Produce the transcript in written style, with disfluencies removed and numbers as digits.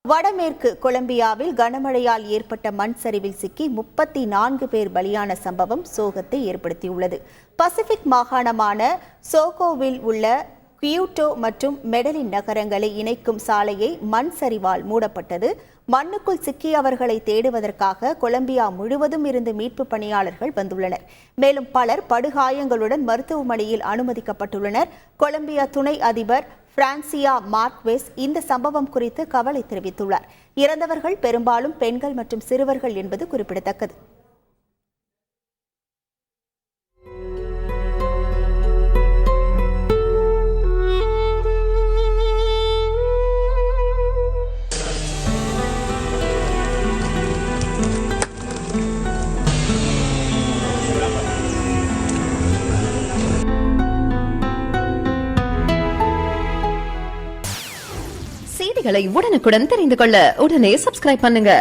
வடமேற்கு கொலம்பியாவில் கனமழையால் ஏற்பட்ட மண் சரிவில் சிக்கி 34 பேர் பலியான சம்பவம் சோகத்தை ஏற்படுத்தியுள்ளது. பசிபிக் மாகாணமான சோகோவில் உள்ள கியூட்டோ மற்றும் மெடலின் நகரங்களை இணைக்கும் சாலையை மண் சரிவால் மூடப்பட்டது. மண்ணுக்குள் சிக்கியவர்களை தேடுவதற்காக கொலம்பியா முழுவதும் இருந்து மீட்பு பணியாளர்கள் வந்துள்ளனர். மேலும் பலர் படுகாயங்களுடன் மருத்துவமனையில் அனுமதிக்கப்பட்டுள்ளனர். கொலம்பியா துணை அதிபர் பிரான்சியா மார்க்வேஸ் இந்த சம்பவம் குறித்து கவலை தெரிவித்துள்ளார். இறந்தவர்கள் பெரும்பாலும் பெண்கள் மற்றும் சிறுவர்கள் என்பது குறிப்பிடத்தக்கது. செய்திகளை உடனுக்குடன் தெரிந்து கொள்ள உடனே சப்ஸ்கிரைப் பண்ணுங்க.